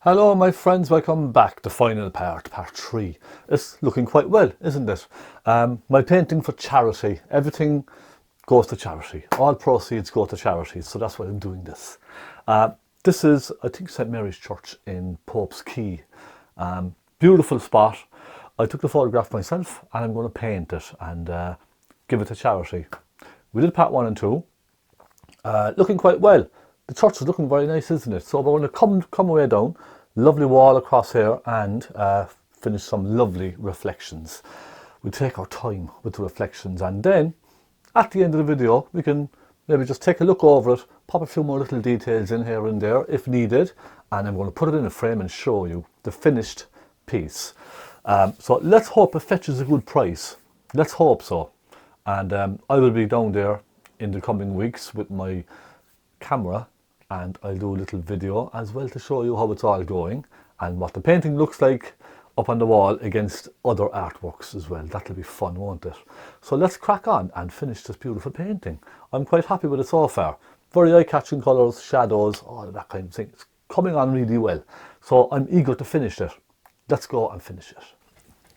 Hello my friends, welcome back. The final part 3. It's looking quite well, isn't it? My painting for charity. Everything goes to charity. All proceeds go to charity, so that's why I'm doing this. This is, I think, St Mary's Church in Pope's Quay. Beautiful spot. I took the photograph myself and I'm going to paint it and give it to charity. We did part 1 and 2. Looking quite well. The church is looking very nice, isn't it? So we're going to come away down, lovely wall across here, and finish some lovely reflections. We take our time with the reflections, and then at the end of the video we can maybe just take a look over it, pop a few more little details in here and there if needed, and I'm going to put it in a frame and show you the finished piece. So let's hope it fetches a good price. Let's hope so. And I will be down there in the coming weeks with my camera, and I'll do a little video as well to show you how it's all going and what the painting looks like up on the wall against other artworks as well. That'll be fun, won't it? So let's crack on and finish this beautiful painting. I'm quite happy with it so far. Very eye-catching colours, shadows, all of that kind of thing. It's coming on really well. So I'm eager to finish it. Let's go and finish it.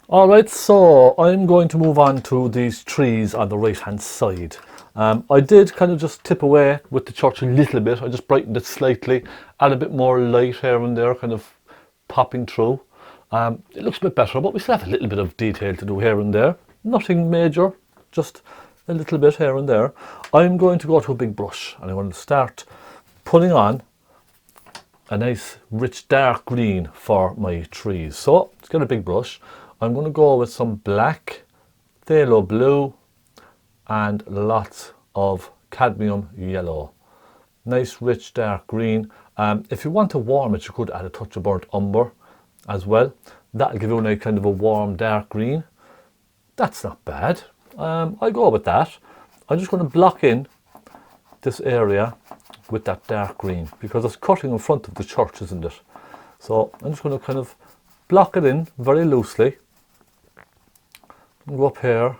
Alright, so I'm going to move on to these trees on the right hand side. I did kind of just tip away with the church a little bit. I just brightened it slightly, add a bit more light here and there, kind of popping through. It looks a bit better, but we still have a little bit of detail to do here and there. Nothing major, just a little bit here and there. I'm going to go to a big brush and I'm going to start putting on a nice rich dark green for my trees. So let's get a big brush. I'm going to go with some black, phthalo blue, and lots of cadmium yellow. Nice rich dark green. If you want to warm it, you could add a touch of burnt umber as well. That'll give you a kind of a warm dark green. That's not bad. I'll go with that. I'm just going to block in this area with that dark green because it's cutting in front of the church, isn't it? So I'm just going to kind of block it in very loosely. Go up here,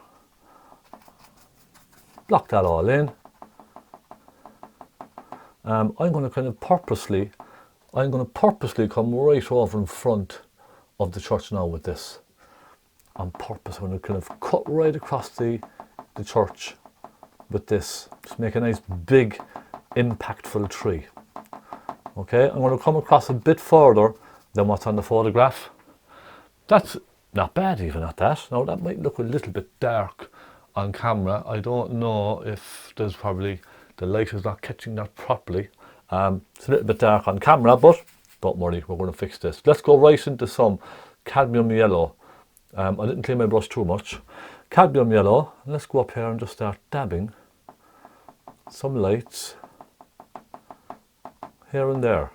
block that all in. I'm going to kind of purposely come right over in front of the church now with this. On purpose, I'm going to kind of cut right across the church with this. Just make a nice big impactful tree. Okay, I'm going to come across a bit further than what's on the photograph. That's not bad even at that. Now that might look a little bit dark on camera. I don't know if there's probably the light is not catching that properly. It's a little bit dark on camera, but don't worry, we're going to fix this. Let's go right into some cadmium yellow. I didn't clean my brush too much. Cadmium yellow, and let's go up here and just start dabbing some lights here and there.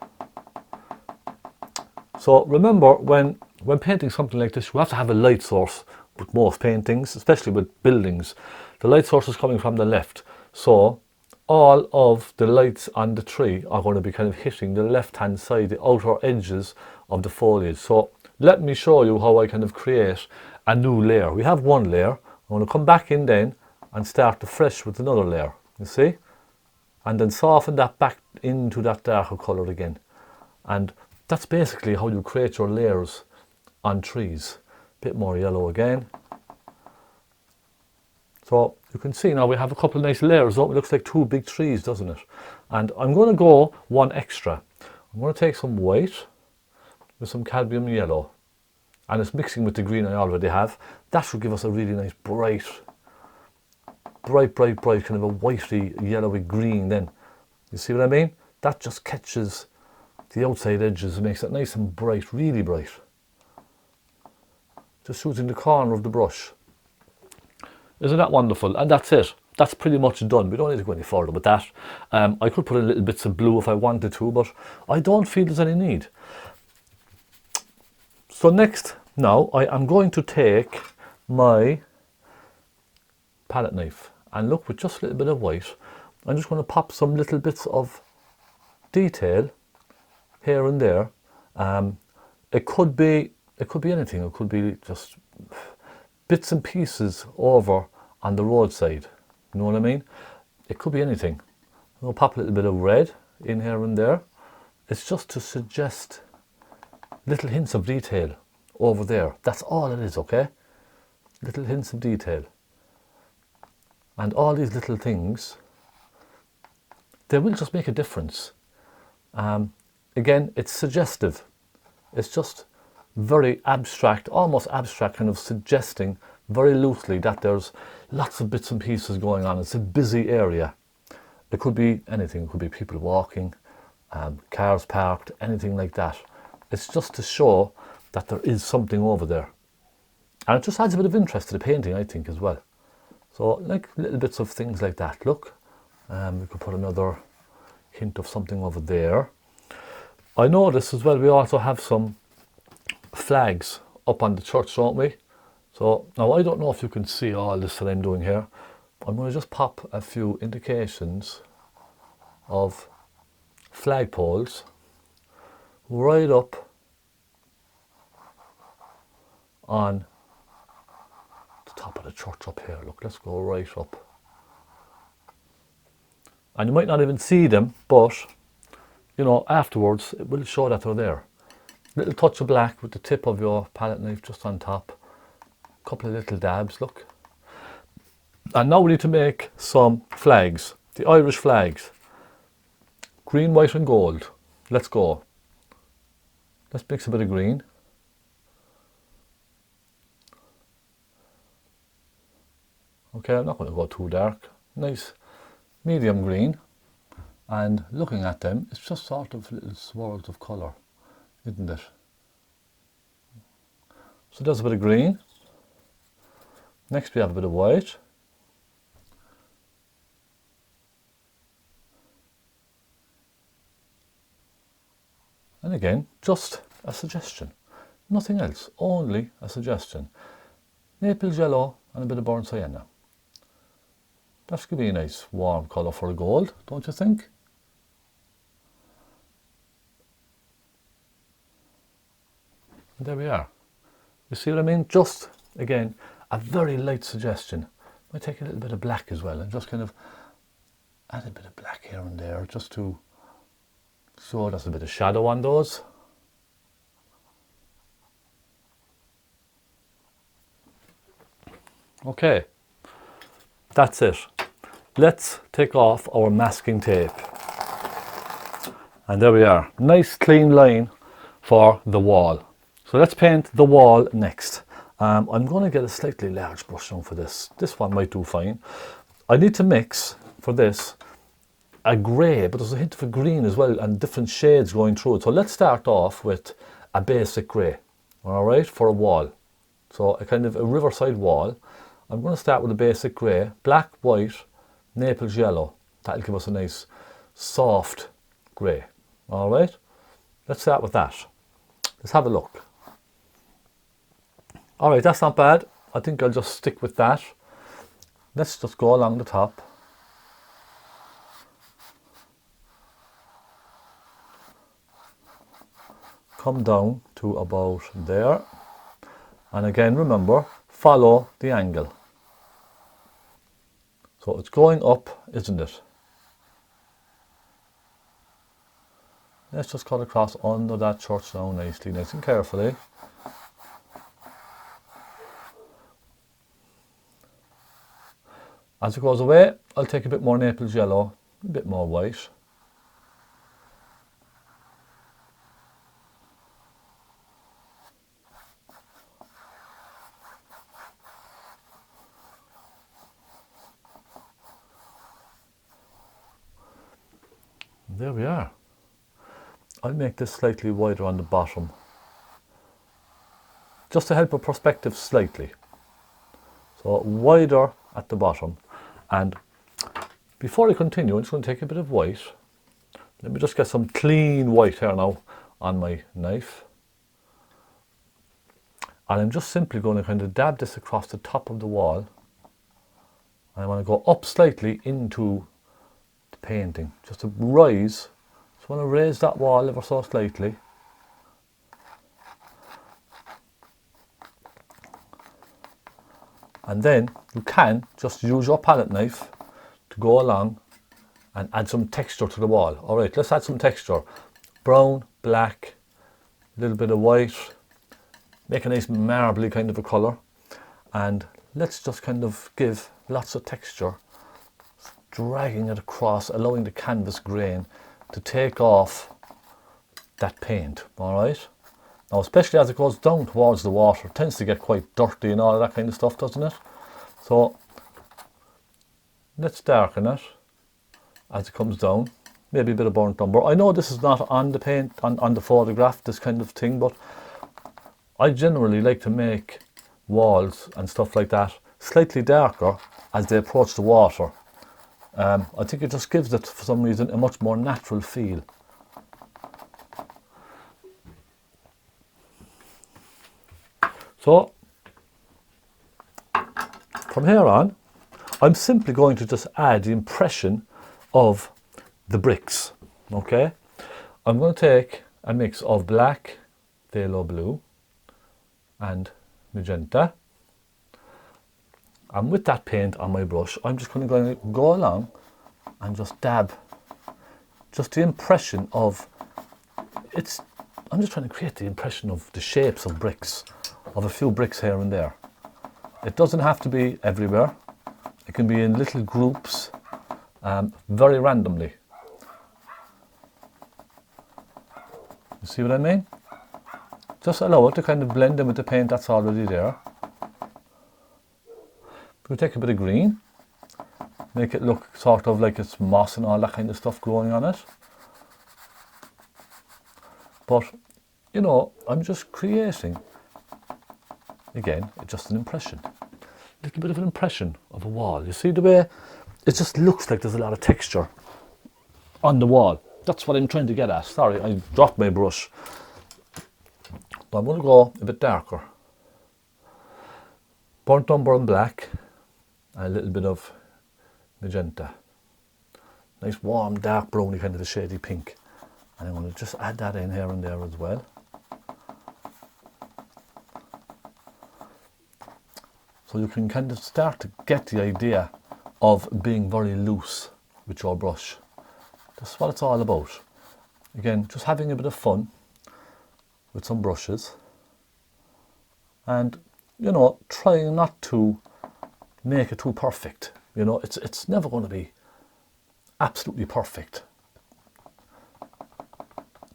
So remember, when painting something like this, you have to have a light source with most paintings, especially with buildings. The light source is coming from the left. So all of the lights on the tree are going to be kind of hitting the left-hand side, the outer edges of the foliage. So let me show you how I kind of create a new layer. We have one layer. I'm going to come back in then and start afresh with another layer, you see? And then soften that back into that darker colour again. And that's basically how you create your layers on trees. Bit more yellow again. So you can see now we have a couple of nice layers up. It looks like 2 big trees, doesn't it? And I'm going to go one extra. I'm going to take some white with some cadmium yellow, and it's mixing with the green I already have. That should give us a really nice bright kind of a whitey yellowy green then. You see what I mean? That just catches the outside edges and makes it nice and bright, really bright. Just using the corner of the brush. Isn't that wonderful? And that's it. That's pretty much done. We don't need to go any further with that. I could put in little bits of blue if I wanted to, but I don't feel there's any need. So next, now I am going to take my palette knife and look, with just a little bit of white, I'm just going to pop some little bits of detail here and there. It could be anything. It could be just bits and pieces over on the roadside. You know what I mean? It could be anything. I'll pop a little bit of red in here and there. It's just to suggest little hints of detail over there. That's all it is, okay? Little hints of detail. And all these little things, they will just make a difference. Again, it's suggestive. It's just very abstract, almost abstract, kind of suggesting very loosely that there's lots of bits and pieces going on. It's a busy area. It could be anything. It could be people walking, cars parked, anything like that. It's just to show that there is something over there. And it just adds a bit of interest to the painting, I think, as well. So, like little bits of things like that. Look, we could put another hint of something over there. I noticed as well, we also have some flags up on the church, don't we? So, now I don't know if you can see all this that I'm doing here. I'm going to just pop a few indications of flagpoles right up on the top of the church up here. Look, let's go right up. And you might not even see them, but you know, afterwards it will show that they're there. Little touch of black with the tip of your palette knife just on top. Couple of little dabs, look. And now we need to make some flags, the Irish flags. Green, white and gold. Let's go. Let's mix a bit of green. Okay, I'm not going to go too dark. Nice medium green. And looking at them, it's just sort of little swirls of colour, isn't it? So there's a bit of green. Next we have a bit of white. And again, just a suggestion. Nothing else, only a suggestion. Naples yellow and a bit of burnt sienna. That could be a nice warm colour for a gold, don't you think? And there we are. You see what I mean? Just, again, a very light suggestion. Might take a little bit of black as well and just kind of add a bit of black here and there just to show there's a bit of shadow on those. Okay, that's it. Let's take off our masking tape. And there we are. Nice clean line for the wall. So let's paint the wall next. I'm going to get a slightly large brush on for this. This one might do fine. I need to mix for this a grey, but there's a hint of a green as well and different shades going through it. So let's start off with a basic grey, all right, for a wall. So a kind of a riverside wall. I'm going to start with a basic grey, black, white, Naples yellow. That'll give us a nice soft grey, all right. Let's start with that. Let's have a look. All right, that's not bad. I think I'll just stick with that. Let's just go along the top. Come down to about there. And again, remember, follow the angle. So it's going up, isn't it? Let's just cut across under that church now nicely, nice and carefully. As it goes away, I'll take a bit more Naples yellow, a bit more white. There we are. I'll make this slightly wider on the bottom, just to help with perspective slightly. So wider at the bottom. And before I continue, I'm just going to take a bit of white. Let me just get some clean white here now on my knife. And I'm just simply going to kind of dab this across the top of the wall. And I want to go up slightly into the painting, just to rise. Just want to raise that wall ever so slightly. And then you can just use your palette knife to go along and add some texture to the wall. All right, let's add some texture. Brown, black, a little bit of white, make a nice marbly kind of a colour, and let's just kind of give lots of texture, dragging it across, allowing the canvas grain to take off that paint, alright? Now especially as it goes down towards the water, it tends to get quite dirty and all of that kind of stuff, doesn't it? So let's darken it as it comes down, maybe a bit of burnt umber. I know this is not on the paint, on the photograph, this kind of thing, but I generally like to make walls and stuff like that slightly darker as they approach the water. I think it just gives it, for some reason, a much more natural feel. So, from here on, I'm simply going to just add the impression of the bricks, okay? I'm going to take a mix of black, phthalo blue, and magenta. And with that paint on my brush, I'm just going to go along and just dab just the impression of, I'm just trying to create the impression of the shapes of bricks, of a few bricks here and there. It doesn't have to be everywhere. It can be in little groups, very randomly. You see what I mean? Just allow it to kind of blend in with the paint that's already there. We'll take a bit of green, make it look sort of like it's moss and all that kind of stuff growing on it. But, you know, I'm just creating, again, just an impression. A little bit of an impression of a wall. You see the way it just looks like there's a lot of texture on the wall. That's what I'm trying to get at. Sorry, I dropped my brush. But I'm going to go a bit darker. Burnt umber and black. And a little bit of magenta. Nice warm dark browny kind of a shady pink. And I'm going to just add that in here and there as well. So you can kind of start to get the idea of being very loose with your brush. That's what it's all about. Again, just having a bit of fun with some brushes. And, you know, trying not to make it too perfect. You know, it's never going to be absolutely perfect.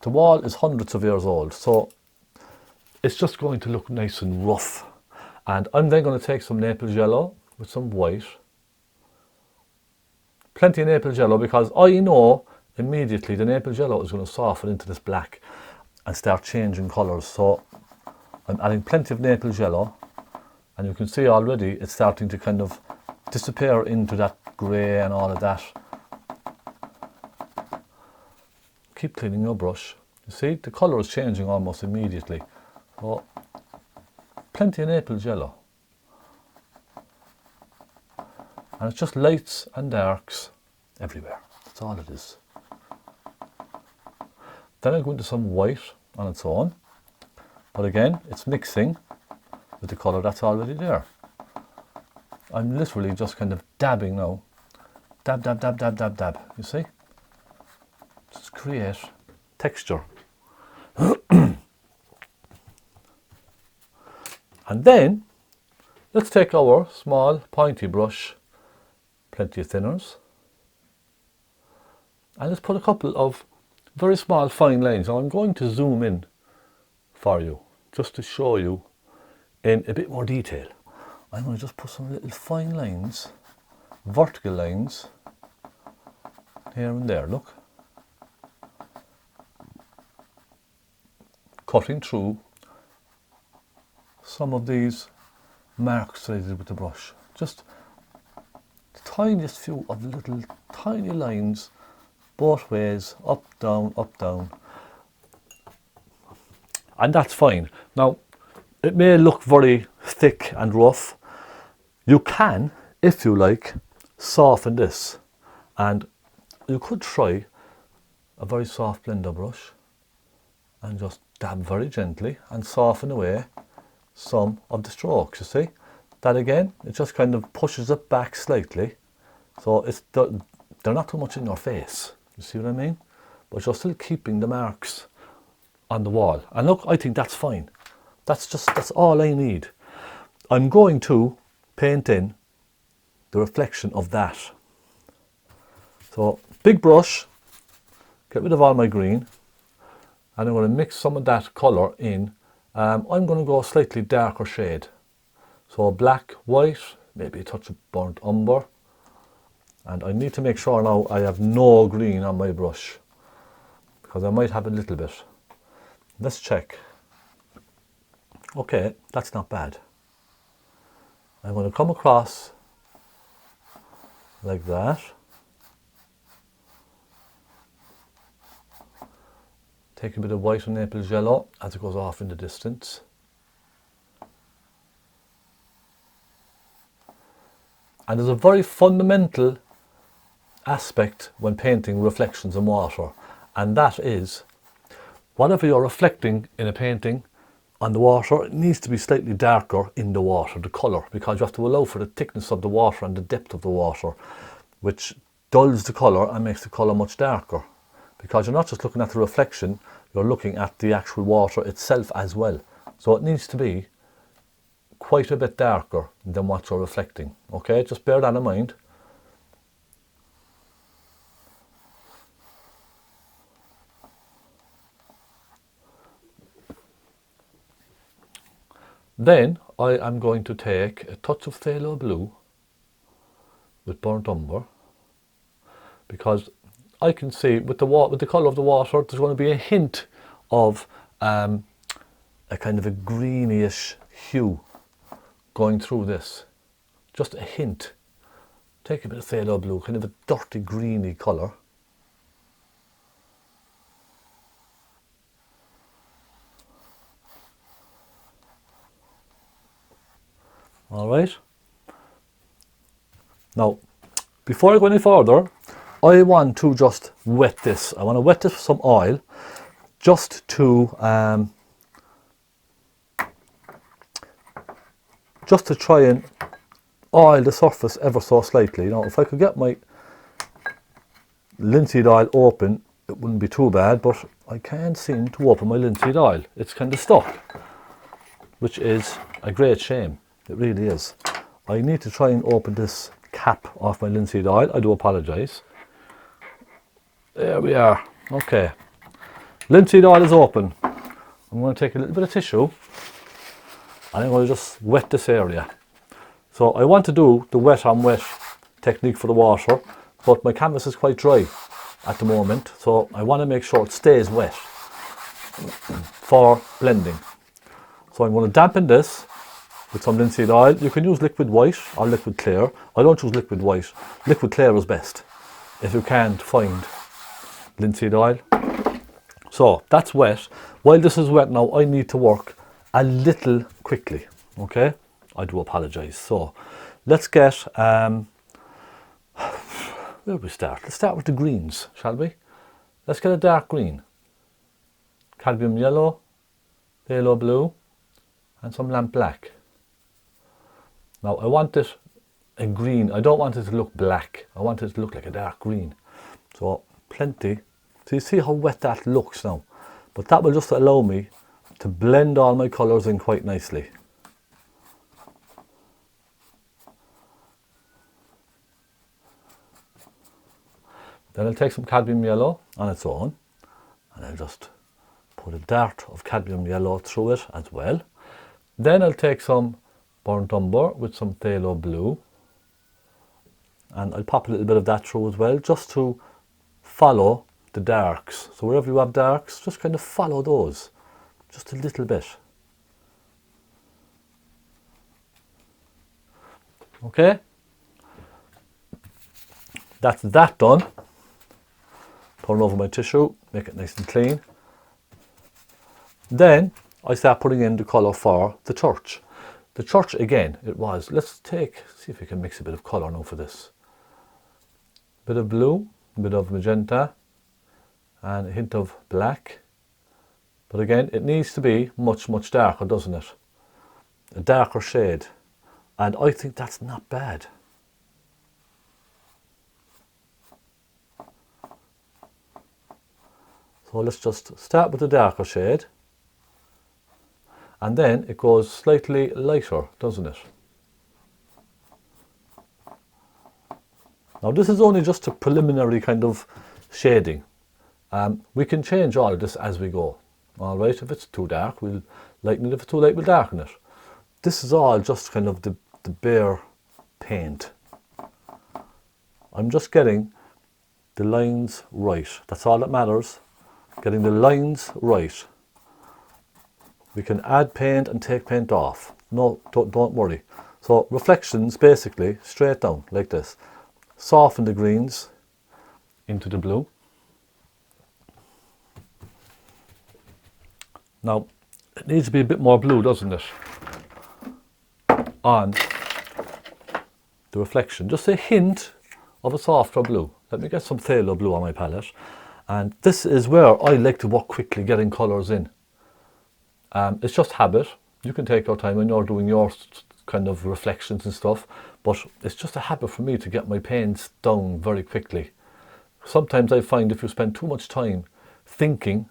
The wall is hundreds of years old, so it's just going to look nice and rough. And I'm then going to take some Naples yellow with some white. Plenty of Naples yellow, because I know immediately the Naples yellow is going to soften into this black and start changing colours. So I'm adding plenty of Naples yellow, and you can see already it's starting to kind of disappear into that grey and all of that. Keep cleaning your brush. You see, the colour is changing almost immediately. So plenty of Naples yellow. And it's just lights and darks everywhere. That's all it is. Then I'll go into some white on its own. But again, it's mixing with the colour that's already there. I'm literally just kind of dabbing now. Dab, dab, dab, dab, dab, dab. You see? Just create texture. And then, let's take our small pointy brush, plenty of thinners, and let's put a couple of very small fine lines. Now I'm going to zoom in for you, just to show you in a bit more detail. I'm going to just put some little fine lines, vertical lines, here and there, look. Cutting through some of these marks that I did with the brush. Just the tiniest few of little tiny lines both ways, up, down, up, down. And that's fine. Now, it may look very thick and rough. You can, if you like, soften this. And you could try a very soft blender brush and just dab very gently and soften away some of the strokes, you see. That again, it just kind of pushes it back slightly. So they're not too much in your face, you see what I mean? But you're still keeping the marks on the wall. And look, I think that's fine. That's all I need. I'm going to paint in the reflection of that. So big brush, get rid of all my green, and I'm going to mix some of that colour in. I'm going to go a slightly darker shade. So black, white, maybe a touch of burnt umber. And I need to make sure now I have no green on my brush, because I might have a little bit. Let's check. Okay, that's not bad. I'm going to come across like that. Take a bit of white and Naples yellow as it goes off in the distance. And there's a very fundamental aspect when painting reflections in water, and that is whatever you're reflecting in a painting on the water, it needs to be slightly darker in the water, the colour, because you have to allow for the thickness of the water and the depth of the water, which dulls the colour and makes the colour much darker, because you're not just looking at the reflection, you're looking at the actual water itself as well. So it needs to be quite a bit darker than what you're reflecting. Okay, just bear that in mind. Then I am going to take a touch of phthalo blue with burnt umber, because I can see with the colour of the water there's going to be a hint of a kind of a greenish hue going through this. Just a hint. Take a bit of phthalo blue, kind of a dirty greeny colour. Alright. Now, before I go any further, I want to just wet this. I want to wet this with some oil, just to try and oil the surface ever so slightly. You know, if I could get my linseed oil open, it wouldn't be too bad, but I can't seem to open my linseed oil. It's kind of stuck, which is a great shame. It really is. I need to try and open this cap off my linseed oil. I do apologise. There we are. Okay. Linseed oil is open. I'm going to take a little bit of tissue and I'm going to just wet this area. So I want to do the wet on wet technique for the water, but my canvas is quite dry at the moment, so I want to make sure it stays wet for blending. So I'm going to dampen this with some linseed oil. You can use liquid white or liquid clear. I don't use liquid white. Liquid clear is best if you can't find linseed oil. So that's wet. While this is wet now, I need to work a little quickly. Okay, I do apologise. So let's get where do we start? Let's start with the greens, shall we? Let's get a dark green, cadmium yellow, phthalo blue, and some lamp black. Now I want it a green. I don't want it to look black. I want it to look like a dark green. So plenty. So you see how wet that looks now. But that will just allow me to blend all my colours in quite nicely. Then I'll take some cadmium yellow on its own, and I'll just put a dart of cadmium yellow through it as well. Then I'll take some burnt umber with some phthalo blue, and I'll pop a little bit of that through as well, just to follow the darks. So wherever you have darks, just kind of follow those, just a little bit. Okay, that's that done. Pour it over my tissue, make it nice and clean. Then I start putting in the colour for the church. The church again, let's see if we can mix a bit of colour now for this. A bit of blue, a bit of magenta, and a hint of black. But again, it needs to be much, much darker, doesn't it? A darker shade. And I think that's not bad. So So let's just start with the darker shade, and then it goes slightly lighter, doesn't it? Now this is only just a preliminary kind of shading. We can change all of this as we go. All right, if it's too dark, we'll lighten it. If it's too light, we'll darken it. This is all just kind of the bare paint. I'm just getting the lines right. That's all that matters. Getting the lines right. We can add paint and take paint off. No, don't worry. So reflections basically straight down like this. Soften the greens into the blue. Now it needs to be a bit more blue, doesn't it? On the reflection, just a hint of a softer blue. Let me get some phthalo blue on my palette, and this is where I like to work quickly getting colours in. It's just habit. You can take your time when you're doing your kind of reflections and stuff, but it's just a habit for me to get my paints down very quickly. Sometimes I find if you spend too much time thinking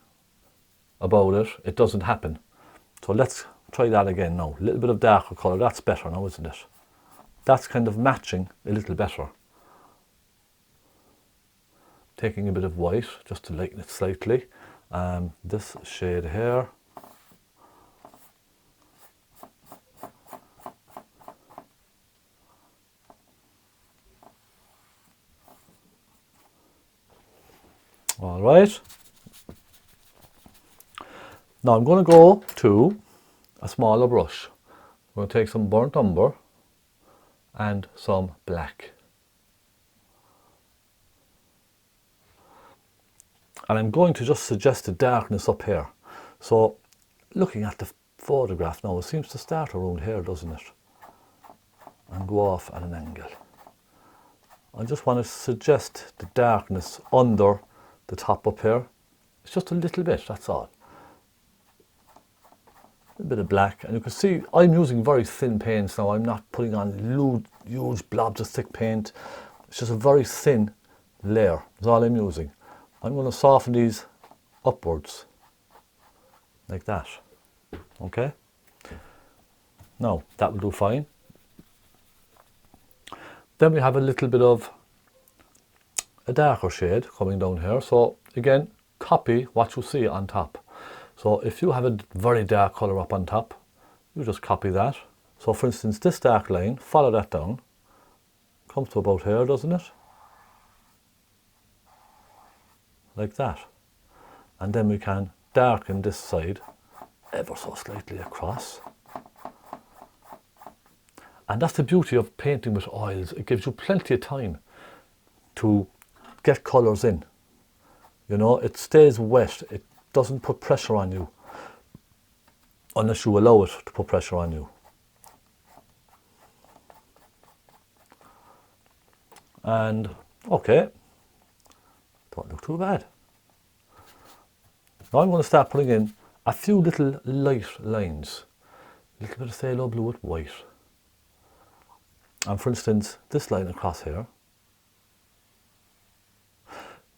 about it, it doesn't happen. So let's try that again now. A little bit of darker colour, that's better now, isn't it? That's kind of matching a little better. Taking a bit of white just to lighten it slightly. This shade here. All right. Now I'm going to go to a smaller brush. I'm going to take some burnt umber and some black. And I'm going to just suggest the darkness up here. So looking at the photograph now, it seems to start around here, doesn't it? And go off at an angle. I just want to suggest the darkness under the top up here. It's just a little bit, that's all. A bit of black, and you can see I'm using very thin paints now. I'm not putting on huge blobs of thick paint. It's just a very thin layer, that's all I'm using. I'm going to soften these upwards, like that, okay? Now, that will do fine. Then we have a little bit of a darker shade coming down here. So again, copy what you see on top. So if you have a very dark colour up on top, you just copy that. So for instance, this dark line, follow that down. Comes to about here, doesn't it? Like that. And then we can darken this side ever so slightly across. And that's the beauty of painting with oils. It gives you plenty of time to get colours in. You know, it stays wet. It doesn't put pressure on you unless you allow it to put pressure on you. And okay, don't look too bad. Now I'm going to start putting in a few little light lines. A little bit of phthalo blue with white. And for instance, this line across here.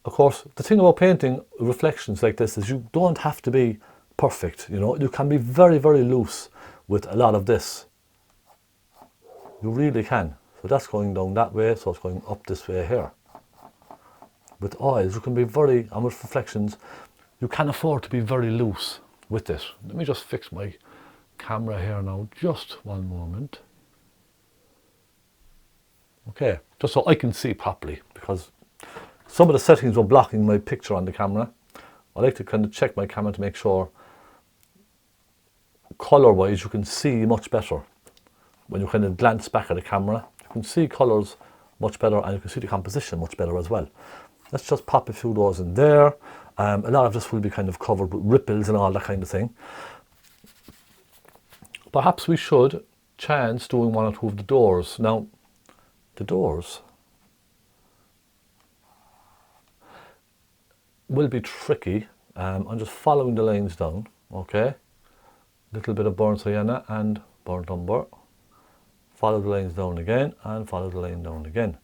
Of course, the thing about painting reflections like this is you don't have to be perfect, you know. You can be very, very loose with a lot of this. You really can. So that's going down that way, so it's going up this way here. With oils, you can be very, and with reflections, you can afford to be very loose with it. Let me just fix my camera here now, just one moment. Okay, just so I can see properly, because some of the settings were blocking my picture on the camera. I like to kind of check my camera to make sure colour wise you can see much better. When you kind of glance back at the camera, you can see colours much better, and you can see the composition much better as well. Let's just pop a few of those in there. A lot of this will be kind of covered with ripples and all that kind of thing. Perhaps we should chance doing one or two of the doors. Now, the doors will be tricky. I'm just following the lines down, okay? Little bit of burnt sienna and burnt umber. Follow the lines down again and follow the line down again.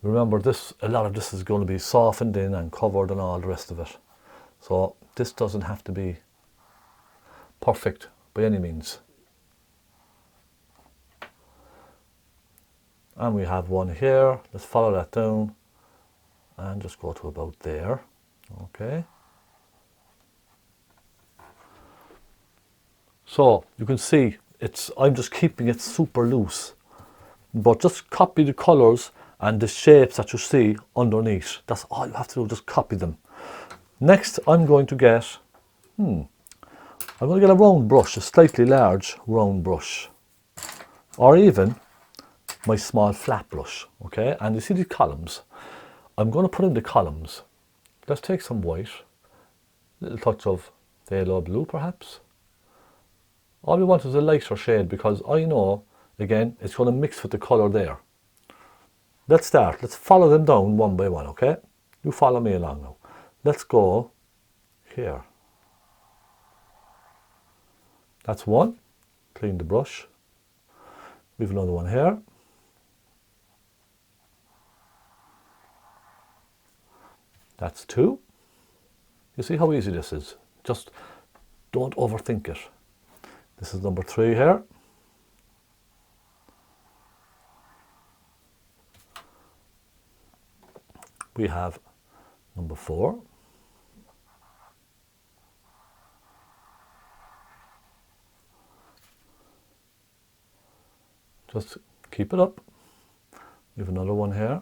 Remember this, a lot of this is going to be softened in and covered and all the rest of it. So this doesn't have to be perfect by any means. And we have one here. Let's follow that down and just go to about there. Okay. So you can see I'm just keeping it super loose, but just copy the colours and the shapes that you see underneath. That's all you have to do, just copy them. Next I'm going to get, I'm going to get a round brush, a slightly large round brush, or even my small flat brush, okay? And you see the columns. I'm going to put in the columns. Let's take some white, a little touch of phthalo blue perhaps. All we want is a lighter shade because I know, again, it's going to mix with the colour there. Let's start. Let's follow them down one by one, okay? You follow me along now. Let's go here. That's one. Clean the brush. We have another one here. That's two. You see how easy this is? Just don't overthink it. This is number 3 here. We have number 4. Just keep it up. We have another one here.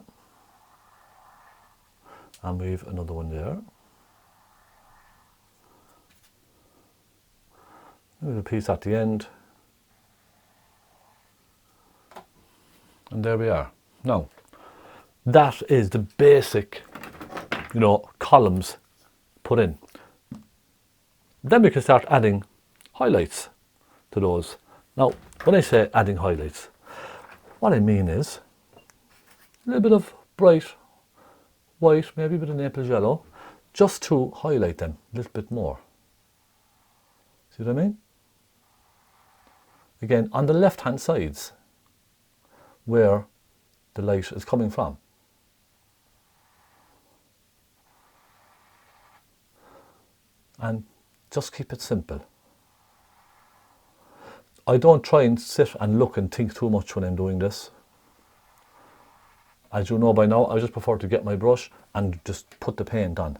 And we have another one there. We have a piece at the end. And there we are. Now, that is the basic, columns put in. Then we can start adding highlights to those. Now, when I say adding highlights, what I mean is a little bit of bright white, maybe a bit of Naples yellow, just to highlight them a little bit more. See what I mean? Again, on the left hand sides, where the light is coming from. And just keep it simple. I don't try and sit and look and think too much when I'm doing this. As you know by now, I just prefer to get my brush and just put the paint on.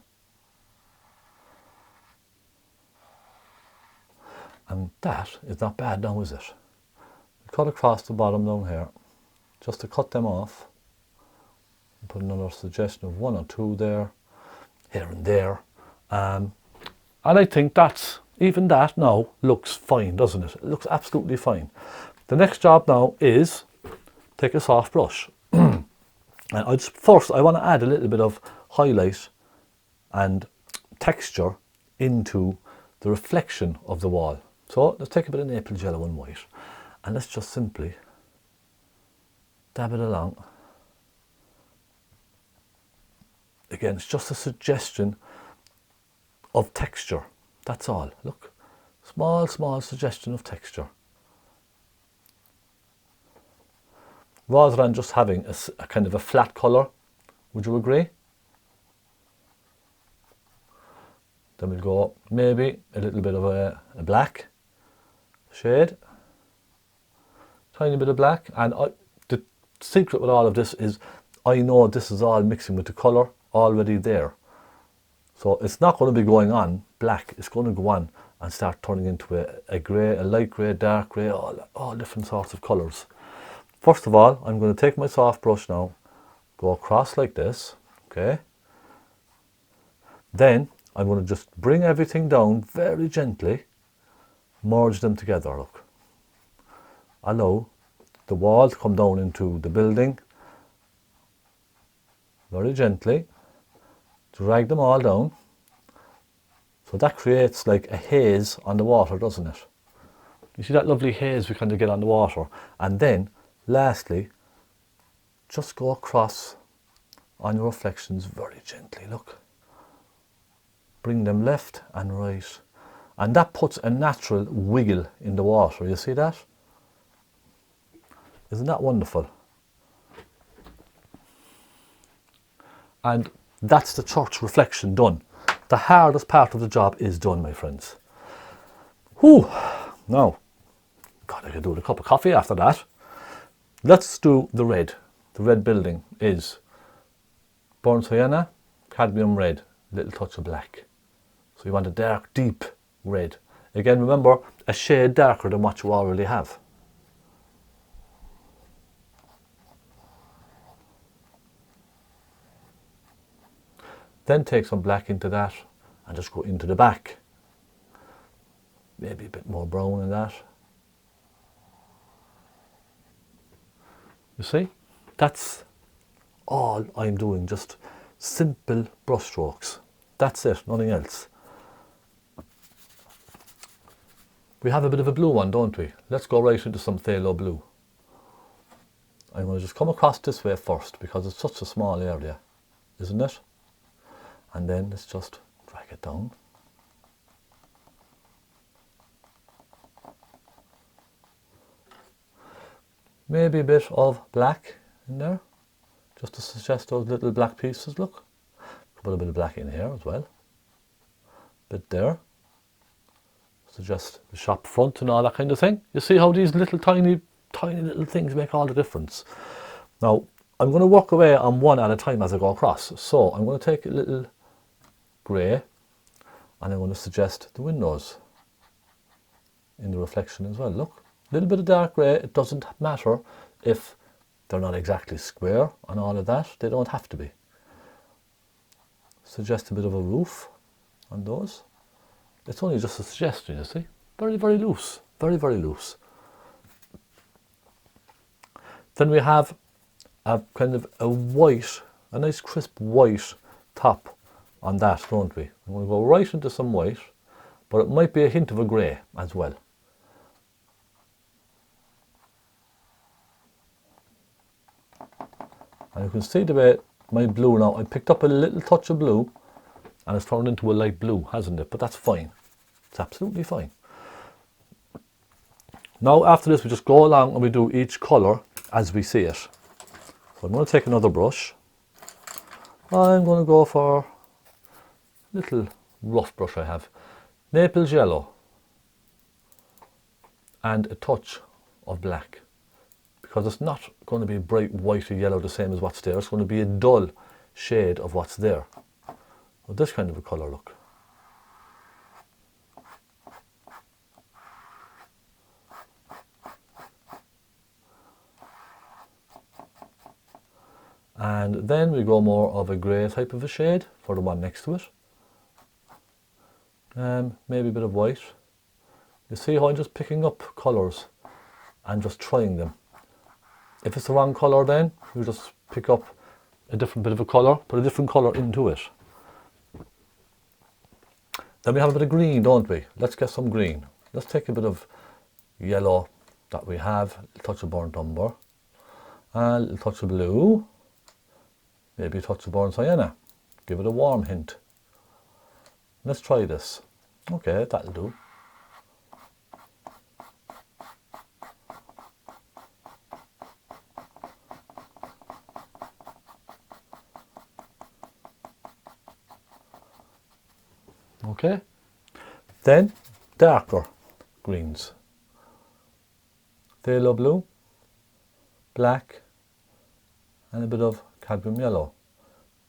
And that is not bad now, is it? Cut across the bottom down here, just to cut them off. Put another suggestion of 1 or 2 there, here and there. And I think even that now looks fine, doesn't it? It looks absolutely fine. The next job now is take a soft brush. And first I want to add a little bit of highlight and texture into the reflection of the wall. So let's take a bit of Naples yellow and white and let's just simply dab it along. Again, it's just a suggestion of texture. That's all. Look, small suggestion of texture. Rather than just having a kind of a flat colour. Would you agree? Then we'll go maybe a little bit of a black shade. Tiny bit of black. And the secret with all of this is I know this is all mixing with the colour already there. So it's not going to be going on black. It's going to go on and start turning into a grey, a light grey, dark grey, all different sorts of colours. First of all, I'm going to take my soft brush now, go across like this, okay? Then I'm going to just bring everything down very gently, merge them together, look. Allow the wall to come down into the building, very gently, drag them all down. So that creates like a haze on the water, doesn't it? You see that lovely haze we kind of get on the water. And then, lastly, just go across on your reflections very gently, look. Bring them left and right. And that puts a natural wiggle in the water, you see that? Isn't that wonderful? And that's the church reflection done. The hardest part of the job is done, my friends. Whew. Now, God, I could do with a cup of coffee after that. Let's do the red. The red building is burnt sienna, cadmium red, little touch of black. So you want a dark, deep red. Again, remember, a shade darker than what you already have. Then take some black into that and just go into the back. Maybe a bit more brown in that. You see, that's all I'm doing, just simple brush strokes. That's it, nothing else. We have a bit of a blue one, don't we? Let's go right into some phthalo blue. I'm going to just come across this way first because it's such a small area, isn't it? And then let's just drag it down. Maybe a bit of black in there, just to suggest those little black pieces, look. Put a bit of black in here as well. Bit there. Suggest the shop front and all that kind of thing. You see how these little tiny little things make all the difference. Now, I'm going to work away on one at a time as I go across. So I'm going to take a little grey and I'm going to suggest the windows in the reflection as well. Look. A little bit of dark grey, it doesn't matter if they're not exactly square and all of that, they don't have to be. Suggest a bit of a roof on those. It's only just a suggestion, you see. Very, very loose, very, very loose. Then we have a kind of a white, a nice crisp white top on that, don't we? I'm going to go right into some white, but it might be a hint of a grey as well. And you can see the way my blue now, I picked up a little touch of blue and it's turned into a light blue, hasn't it? But that's fine. It's absolutely fine. Now after this we just go along and we do each colour as we see it. So I'm going to take another brush. I'm going to go for a little rough brush I have. Naples yellow and a touch of black. Because it's not going to be bright white or yellow the same as what's there. It's going to be a dull shade of what's there. Well, this kind of a colour, look. And then we go more of a grey type of a shade for the one next to it. Maybe a bit of white. You see how I'm just picking up colours and just trying them. If it's the wrong colour then, you just pick up a different bit of a colour, put a different colour into it. Then we have a bit of green, don't we? Let's get some green. Let's take a bit of yellow that we have, a touch of burnt umber, a little touch of blue, maybe a touch of burnt sienna. Give it a warm hint. Let's try this. Okay, that'll do. Okay, then darker greens. Phaylo blue, black, and a bit of cadmium yellow.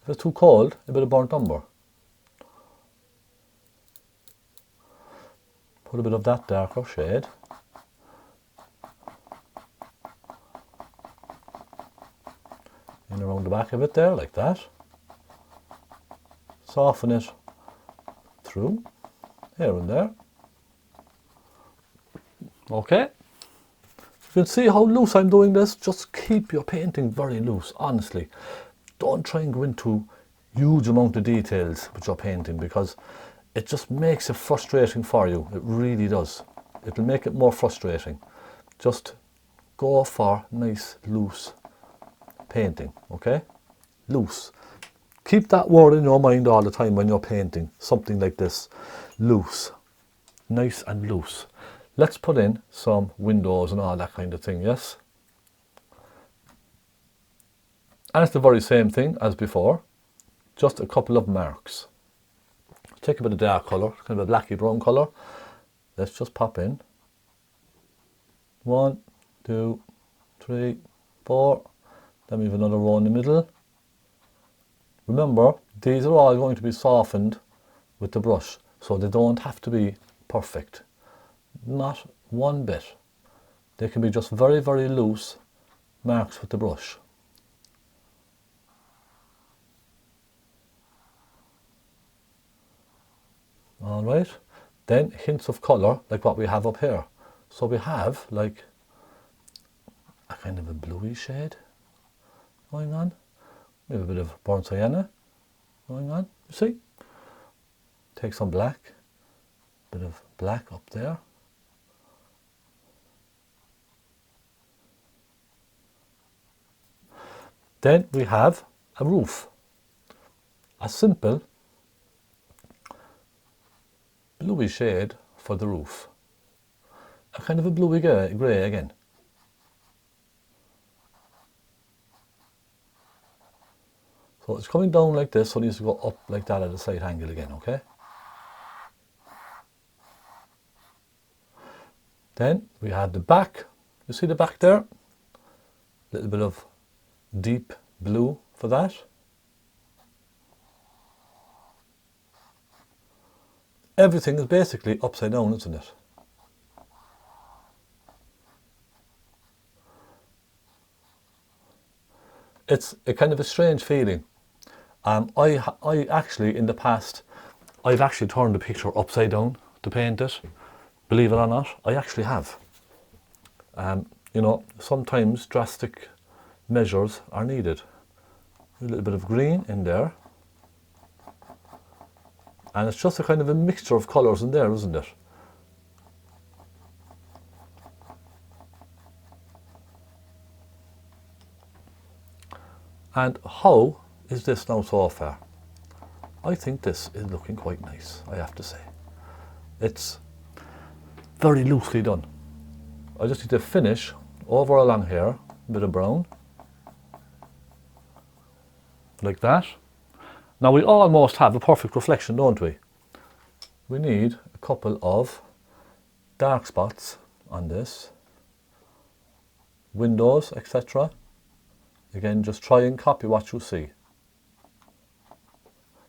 If it's too cold, a bit of burnt umber. Put a bit of that darker shade. In around the back of it there, like that. Soften it through, here and there. Okay, you can see how loose I'm doing this. Just keep your painting very loose, honestly. Don't try and go into huge amount of details with your painting because it just makes it frustrating for you. It really does. It'll make it more frustrating. Just go for nice loose painting, okay? Loose. Keep that word in your mind all the time when you're painting something like this. Loose. Nice and loose. Let's put in some windows and all that kind of thing, yes? And it's the very same thing as before. Just a couple of marks. take a bit of dark colour, kind of a blacky brown colour. Let's just pop in 1, 2, 3, 4. Then we have another row in the middle. Remember, these are all going to be softened with the brush, so they don't have to be perfect. Not one bit. They can be just very, very loose marks with the brush. Alright, then hints of colour like what we have up here. So we have like a kind of a bluey shade going on. We have a bit of burnt sienna going on, you see? Take some black, bit of black up there. Then we have a roof, a simple bluey shade for the roof, a kind of a bluey grey again. So it's coming down like this, so it needs to go up like that at a slight angle again, okay? Then we have the back. You see the back there? A little bit of deep blue for that. Everything is basically upside down, isn't it? It's a kind of a strange feeling. I actually, in the past, I've actually turned the picture upside down to paint it. Believe it or not, I actually have. You know, sometimes drastic measures are needed. A little bit of green in there. And it's just a kind of a mixture of colours in there, isn't it? And how is this now so far? I think this is looking quite nice, I have to say. It's very loosely done. I just need to finish over along here, a bit of brown, like that. Now we almost have a perfect reflection, don't we? We need a couple of dark spots on this, windows, etc. Again, just try and copy what you see.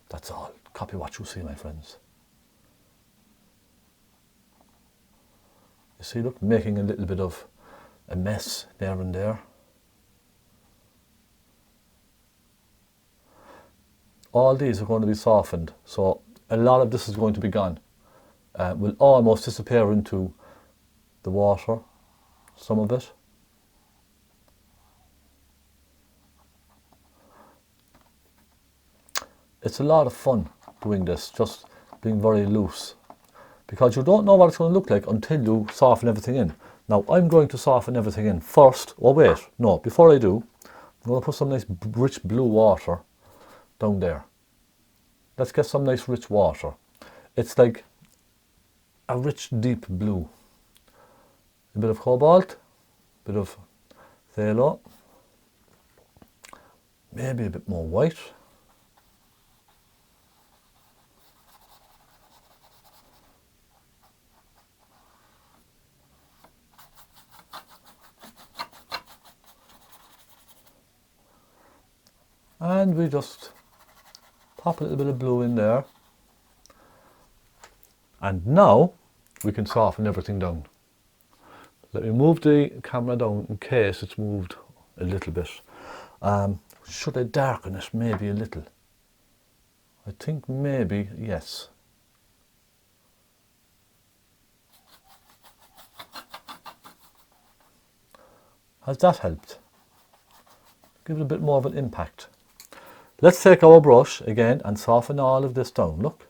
That's all. Copy what you see, my friends. You see, look, making a little bit of a mess there and there. All these are going to be softened, so a lot of this is going to be gone. Will almost disappear into the water, some of it. It's a lot of fun doing this, just being very loose, because you don't know what it's going to look like until you soften everything in. Now I'm going to soften everything in first. Oh wait, no, before I do, I'm going to put some nice rich blue water down there. Let's get some nice rich water. It's like a rich deep blue. A bit of cobalt, a bit of phthalo, maybe a bit more white. And we just pop a little bit of blue in there. And now we can soften everything down. Let me move the camera down in case it's moved a little bit. Should I darken it maybe a little? I think maybe, yes. Has that helped? Give it a bit more of an impact. Let's take our brush again and soften all of this down. Look.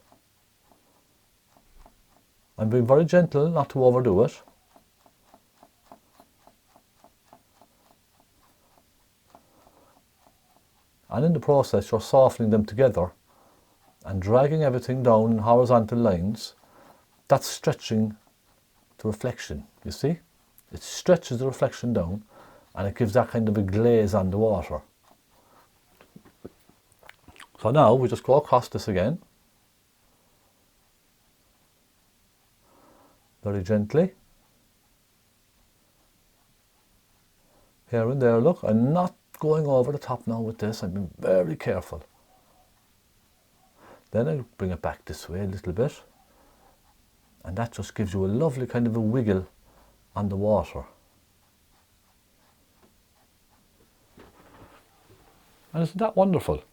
I'm being very gentle not to overdo it. And in the process you're softening them together and dragging everything down in horizontal lines. That's stretching the reflection, you see? It stretches the reflection down and it gives that kind of a glaze on the water. So now we just go across this again. very gently. Here and there, look, I'm not going over the top now with this, I'm being very careful. Then I bring it back this way a little bit, and that just gives you a lovely kind of a wiggle on the water. And isn't that wonderful?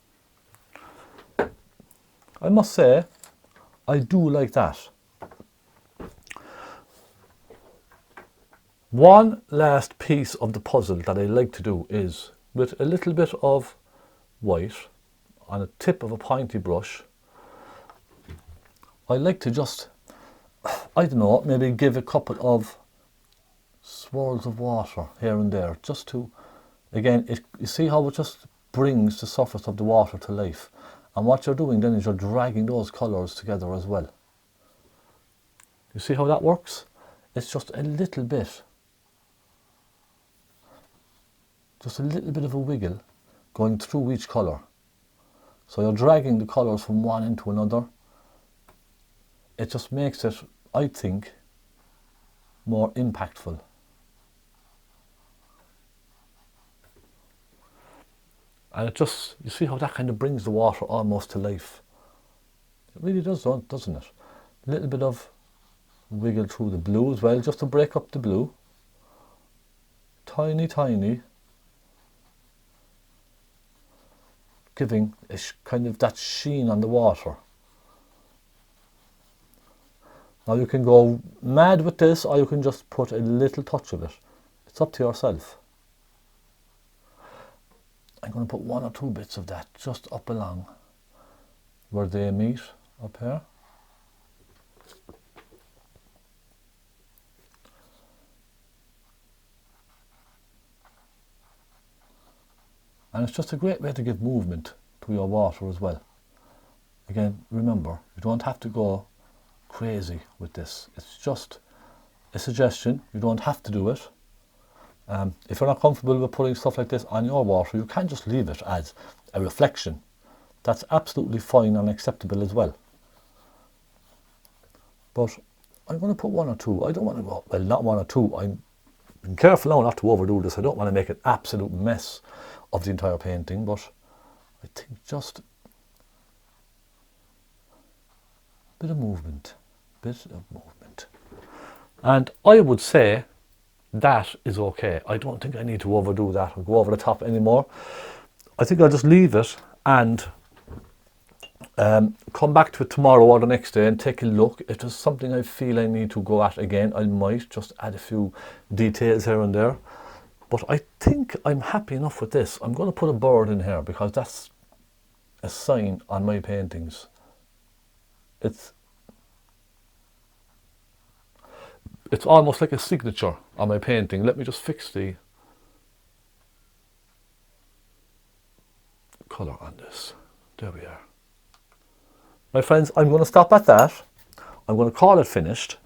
I must say, I do like that. One last piece of the puzzle that I like to do is, with a little bit of white on a tip of a pointy brush, I like to just, I don't know, maybe give a couple of swirls of water here and there, just to, again, you see how it just brings the surface of the water to life. And what you're doing then is you're dragging those colours together as well. You see how that works? It's just a little bit. Just a little bit of a wiggle going through each colour. So you're dragging the colours from one into another. It just makes it, I think, more impactful. And it just, you see how that kind of brings the water almost to life. It really does, doesn't it? A little bit of wiggle through the blue as well, just to break up the blue. Tiny, tiny. Giving a kind of that sheen on the water. Now you can go mad with this, or you can just put a little touch of it. It's up to yourself. I'm going to put one or two bits of that just up along where they meet up here. And it's just a great way to give movement to your water as well. Again, remember, you don't have to go crazy with this. It's just a suggestion. You don't have to do it. If you're not comfortable with putting stuff like this on your water, you can just leave it as a reflection. That's absolutely fine and acceptable as well. But I'm going to put one or two. I don't want to go, well, not one or two. I'm being careful now not to overdo this. I don't want to make an absolute mess of the entire painting, but I think just a bit of movement. And I would say that is okay. I don't think I need to overdo that or go over the top anymore. I think I'll just leave it and come back to it tomorrow or the next day and take a look. If there's something I feel I need to go at again, I might just add a few details here and there. But I think I'm happy enough with this. I'm going to put a bird in here because that's a sign on my paintings. It's almost like a signature on my painting. Let me just fix the colour on this. There we are. My friends, I'm going to stop at that. I'm going to call it finished,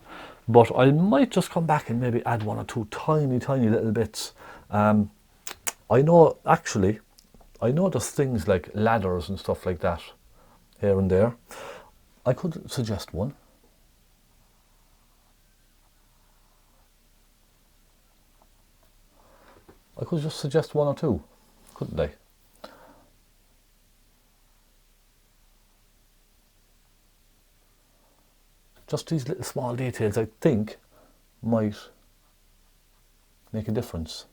but I might just come back and maybe add one or two tiny, tiny little bits. I know there's things like ladders and stuff like that here and there. I could suggest one. I could just suggest one or two, couldn't I? Just these little small details, I think, might make a difference.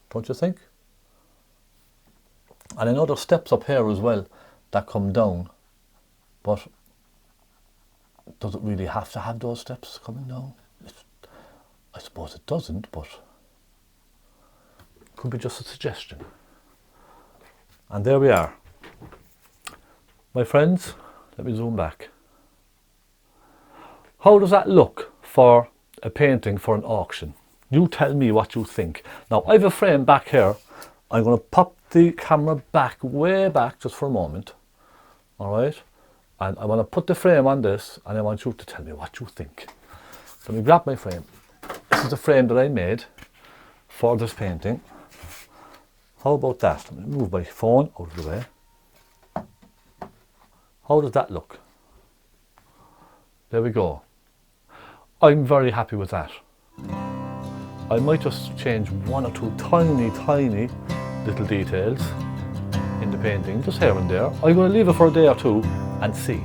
Don't you think? And I know there's steps up here as well that come down, but does it really have to have those steps coming down? I suppose it doesn't, but it could be just a suggestion. And there we are. My friends, let me zoom back. How does that look for a painting for an auction? You tell me what you think. Now, I have a frame back here. I'm going to pop the camera back, way back, just for a moment. All right? And I want to put the frame on this, and I want you to tell me what you think. So let me grab my frame. This is the frame that I made for this painting. How about that? Let me move my phone out of the way. How does that look? There we go. I'm very happy with that. I might just change one or two tiny little details in the painting, just here and there. I'm going to leave it for a day or two and see.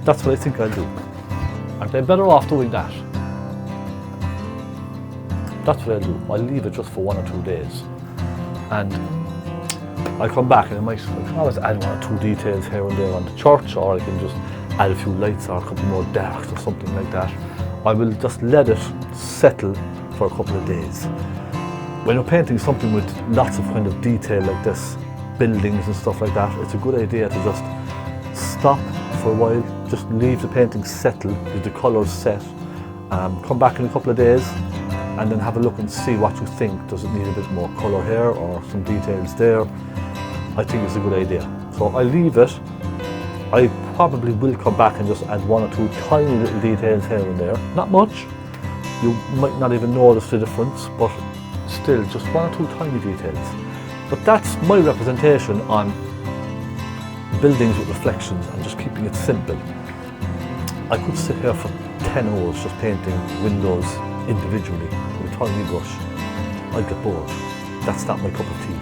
That's what I think I'll do. Aren't I better off doing that? That's what I'll do. I'll leave it just for 1 or 2 days. And I'll come back and I can always add 1 or 2 details here and there on the church, or I can just add a few lights or a couple more darks or something like that. I will just let it settle for a couple of days. When you're painting something with lots of kind of detail like this, buildings and stuff like that, it's a good idea to just stop for a while, just leave the painting settle, leave the colours set, come back in a couple of days and then have a look and see what you think. Does it need a bit more colour here or some details there? I think it's a good idea. So I leave it. I probably will come back and just add 1 or 2 tiny little details here and there. Not much. You might not even notice the difference, but still just 1 or 2 tiny details. But that's my representation on buildings with reflections and just keeping it simple. I could sit here for 10 hours just painting windows individually with a tiny brush. I'd get bored. That's not my cup of tea.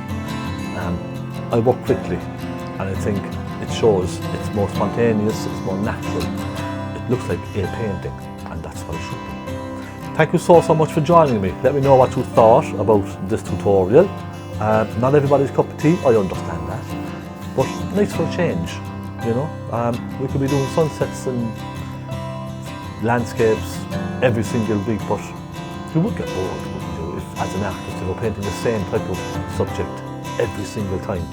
I work quickly and I think it shows it's more spontaneous, it's more natural. It looks like a painting and that's what it should be. Thank you so much for joining me. Let me know what you thought about this tutorial. Not everybody's cup of tea, I understand that. But nice for a change, you know. We could be doing sunsets and landscapes every single week, but you would get bored, wouldn't you, if as an artist you were painting the same type of subject every single time.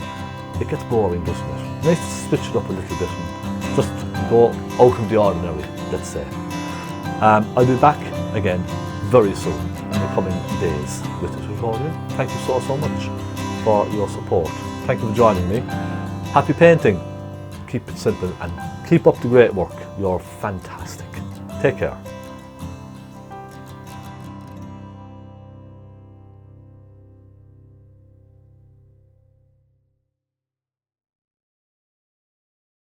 It gets boring, doesn't it? Nice to switch it up a little bit and just go out of the ordinary, let's say. I'll be back again very soon in the coming days with the tutorial. Thank you so much for your support. Thank you for joining me. Happy painting. Keep it simple and keep up the great work. You're fantastic. Take care.